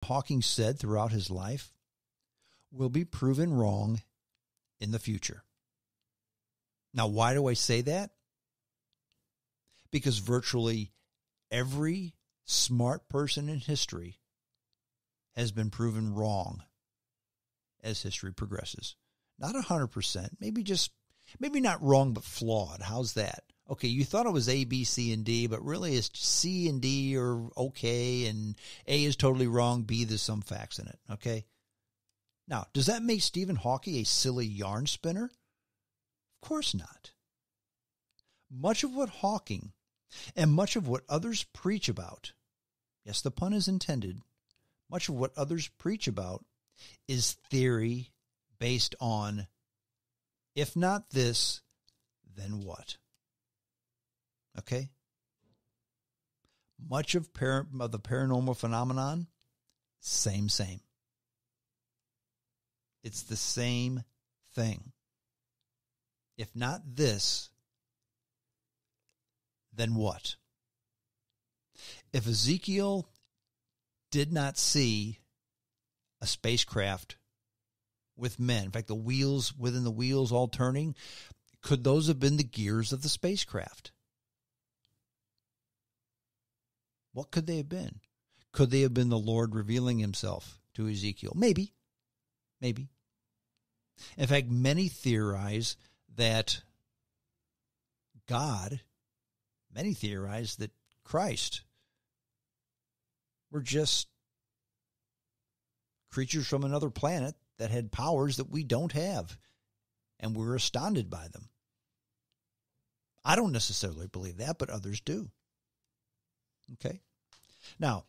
Hawking said throughout his life will be proven wrong in the future. Now, why do I say that? Because virtually every smart person in history has been proven wrong as history progresses. Not 100%, maybe not wrong, but flawed. How's that? Okay, you thought it was A, B, C, and D, but really it's C and D are okay, and A is totally wrong, B, there's some facts in it, okay? Now, does that make Stephen Hawking a silly yarn spinner? Of course not. Much of what Hawking and much of what others preach about, yes, the pun is intended, much of what others preach about is theory based on, if not this, then what? Okay? Much of the paranormal phenomenon, same. It's the same thing. If not this, then what? If Ezekiel did not see a spacecraft with men, in fact, the wheels within the wheels all turning, could those have been the gears of the spacecraft? What could they have been? Could they have been the Lord revealing himself to Ezekiel? Maybe. In fact, many theorize that Christ were just creatures from another planet that had powers that we don't have, and we're astounded by them. I don't necessarily believe that, but others do. Okay? Now,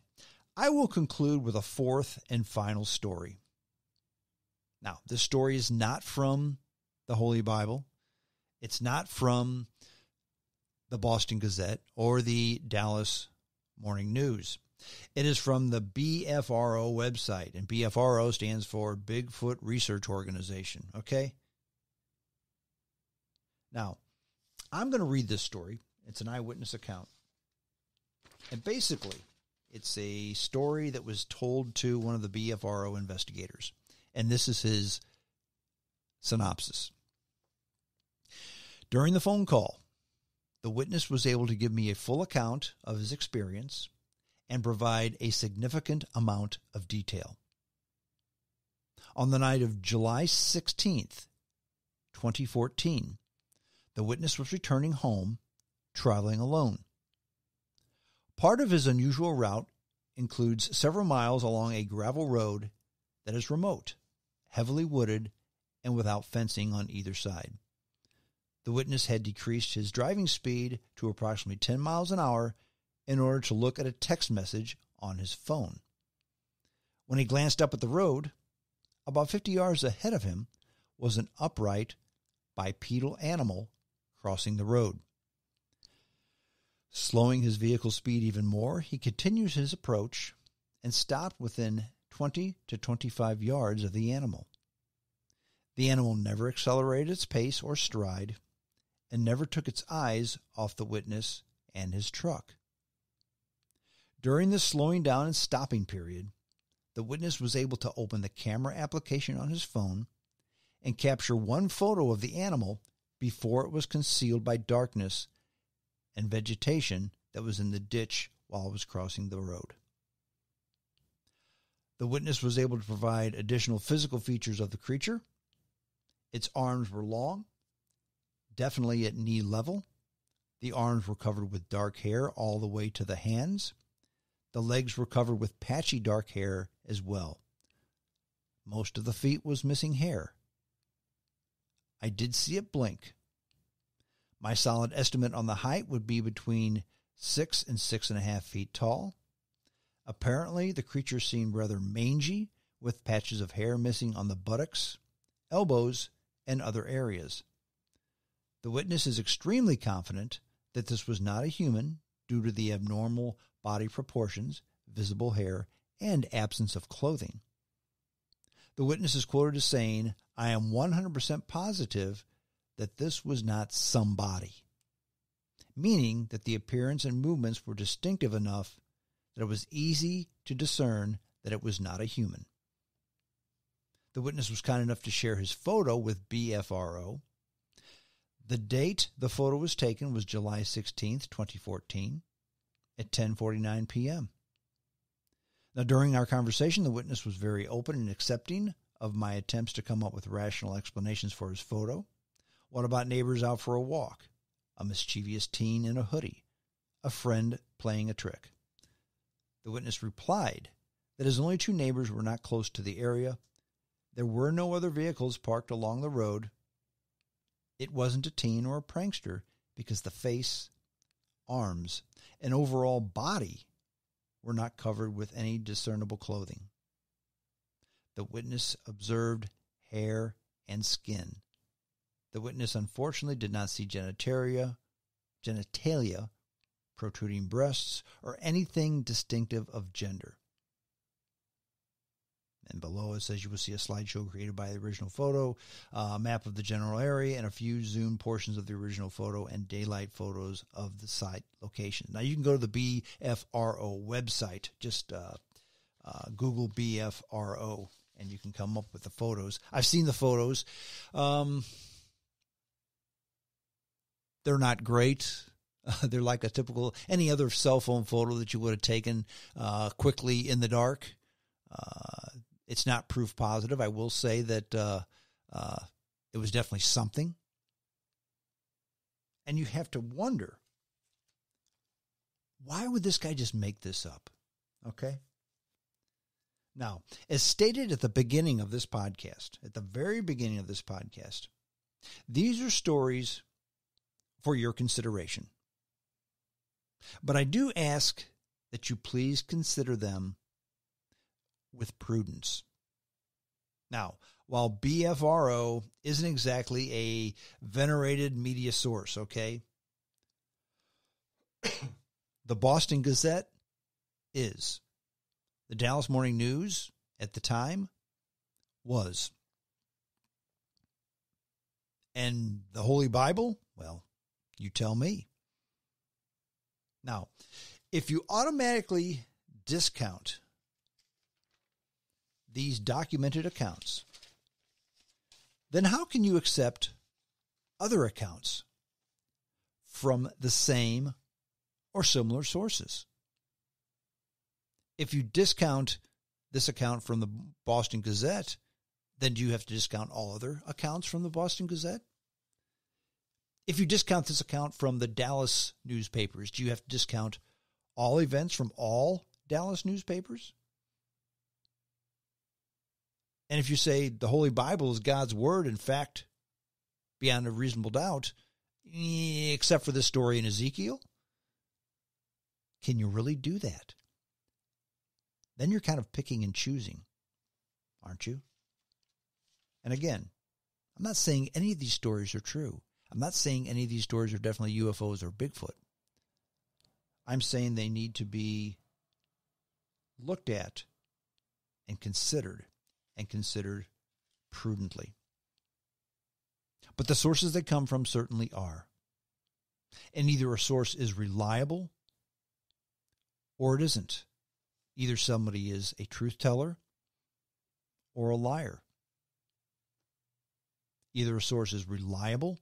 I will conclude with a fourth and final story. Now, this story is not from the Holy Bible. It's not from the Boston Gazette or the Dallas Morning News. It is from the BFRO website, and BFRO stands for Bigfoot Research Organization, okay? Now, I'm going to read this story. It's an eyewitness account. And basically, it's a story that was told to one of the BFRO investigators. And this is his synopsis. During the phone call, the witness was able to give me a full account of his experience and provide a significant amount of detail. On the night of July 16th, 2014, the witness was returning home, traveling alone. Part of his unusual route includes several miles along a gravel road that is remote, heavily wooded, and without fencing on either side. The witness had decreased his driving speed to approximately 10 miles an hour in order to look at a text message on his phone. When he glanced up at the road, about 50 yards ahead of him was an upright bipedal animal crossing the road. Slowing his vehicle speed even more, he continued his approach and stopped within 20 to 25 yards of the animal. The animal never accelerated its pace or stride and never took its eyes off the witness and his truck. During this slowing down and stopping period, the witness was able to open the camera application on his phone and capture one photo of the animal before it was concealed by darkness and vegetation that was in the ditch while it was crossing the road. The witness was able to provide additional physical features of the creature. Its arms were long, definitely at knee level. The arms were covered with dark hair all the way to the hands. The legs were covered with patchy dark hair as well. Most of the feet was missing hair. I did see it blink. My solid estimate on the height would be between 6 and 6.5 feet tall. Apparently, the creature seemed rather mangy, with patches of hair missing on the buttocks, elbows, and other areas. The witness is extremely confident that this was not a human due to the abnormal body proportions, visible hair, and absence of clothing. The witness is quoted as saying, "I am 100% positive that this was not somebody," meaning that the appearance and movements were distinctive enough that it was easy to discern that it was not a human. The witness was kind enough to share his photo with BFRO. The date the photo was taken was July 16th, 2014 at 10:49 p.m. Now, during our conversation, the witness was very open and accepting of my attempts to come up with rational explanations for his photo. What about neighbors out for a walk? A mischievous teen in a hoodie? A friend playing a trick? The witness replied that his only two neighbors were not close to the area. There were no other vehicles parked along the road. It wasn't a teen or a prankster because the face, arms, and overall body were not covered with any discernible clothing. The witness observed hair and skin. The witness unfortunately did not see genitalia, protruding breasts, or anything distinctive of gender. And below it says you will see a slideshow created by the original photo, a map of the general area, and a few zoomed portions of the original photo and daylight photos of the site location. Now, you can go to the BFRO website. Just Google BFRO, and you can come up with the photos. I've seen the photos. They're not great. They're like a typical, any other cell phone photo that you would have taken quickly in the dark. It's not proof positive. I will say that it was definitely something. And you have to wonder, why would this guy just make this up? Okay? Now, as stated at the beginning of this podcast, at the very beginning of this podcast, these are stories for your consideration. But I do ask that you please consider them with prudence. Now, while BFRO isn't exactly a venerated media source, okay? The Boston Gazette is. The Dallas Morning News at the time was. And the Holy Bible? Well, you tell me. Now, if you automatically discount these documented accounts, then how can you accept other accounts from the same or similar sources? If you discount this account from the Boston Gazette, then do you have to discount all other accounts from the Boston Gazette? If you discount this account from the Dallas newspapers, do you have to discount all events from all Dallas newspapers? And if you say the Holy Bible is God's word, in fact, beyond a reasonable doubt, except for this story in Ezekiel, can you really do that? Then you're kind of picking and choosing, aren't you? And again, I'm not saying any of these stories are true. I'm not saying any of these stories are definitely UFOs or Bigfoot. I'm saying they need to be looked at and considered prudently. But the sources they come from certainly are. And either a source is reliable or it isn't. Either somebody is a truth teller or a liar. Either a source is reliable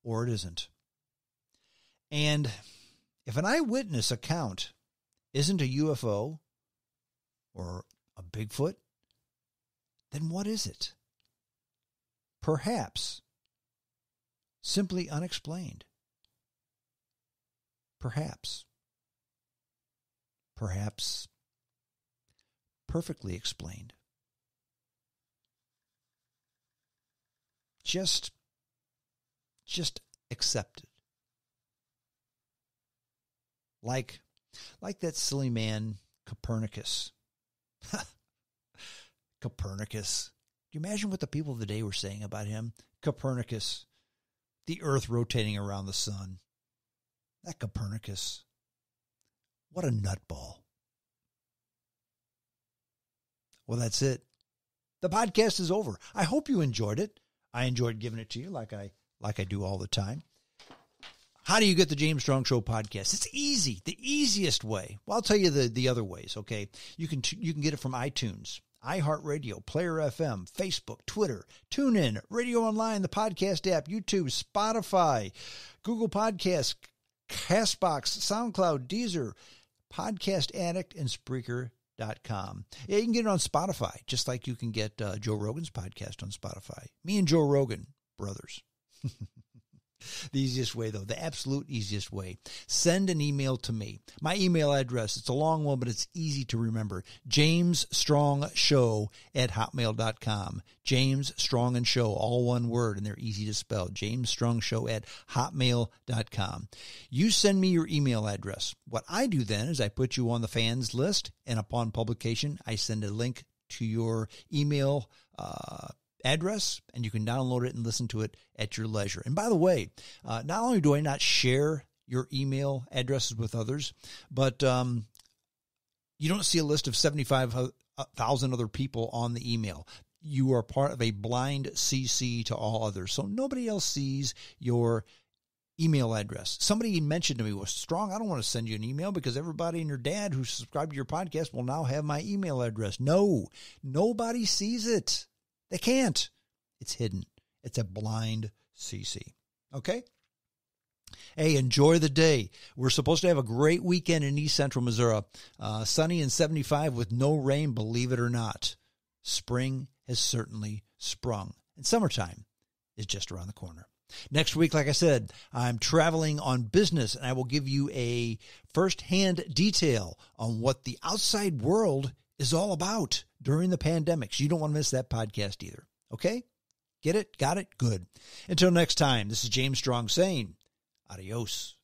or it isn't. And if an eyewitness account isn't a UFO or a Bigfoot, then what is it? Perhaps simply unexplained. Perhaps perfectly explained. Just accept it. Like that silly man Copernicus. Copernicus. Do you imagine what the people of the day were saying about him? Copernicus. The earth rotating around the sun. That Copernicus. What a nutball. Well, that's it. The podcast is over. I hope you enjoyed it. I enjoyed giving it to you like I do all the time. How do you get the James Strong Show podcast? It's easy. The easiest way. Well, I'll tell you the other ways, okay? You can get it from iTunes, iHeartRadio, Player FM, Facebook, Twitter, TuneIn, Radio Online, the podcast app, YouTube, Spotify, Google Podcasts, CastBox, SoundCloud, Deezer, Podcast Addict, and Spreaker.com. Yeah, you can get it on Spotify, just like you can get Joe Rogan's podcast on Spotify. Me and Joe Rogan, brothers. The easiest way, though, the absolute easiest way, send an email to me. My email address, it's a long one, but it's easy to remember. JamesStrongShow@hotmail.com. James Strong and Show, all one word, and they're easy to spell. JamesStrongShow@hotmail.com. You send me your email address. What I do then is I put you on the fans list, and upon publication, I send a link to your email address, and you can download it and listen to it at your leisure. And by the way, not only do I not share your email addresses with others, but you don't see a list of 75,000 other people on the email. You are part of a blind CC to all others, so nobody else sees your email address. Somebody mentioned to me, well, Strong, I don't want to send you an email because everybody and your dad who subscribed to your podcast will now have my email address. No, nobody sees it. They can't. It's hidden. It's a blind CC. Okay? Hey, enjoy the day. We're supposed to have a great weekend in East Central Missouri. Sunny and 75 with no rain, believe it or not. Spring has certainly sprung. And summertime is just around the corner. Next week, like I said, I'm traveling on business, and I will give you a first-hand detail on what the outside world is all about during the pandemic. So you don't want to miss that podcast either. Okay? Get it? Got it? Good. Until next time, this is James Strong saying adios.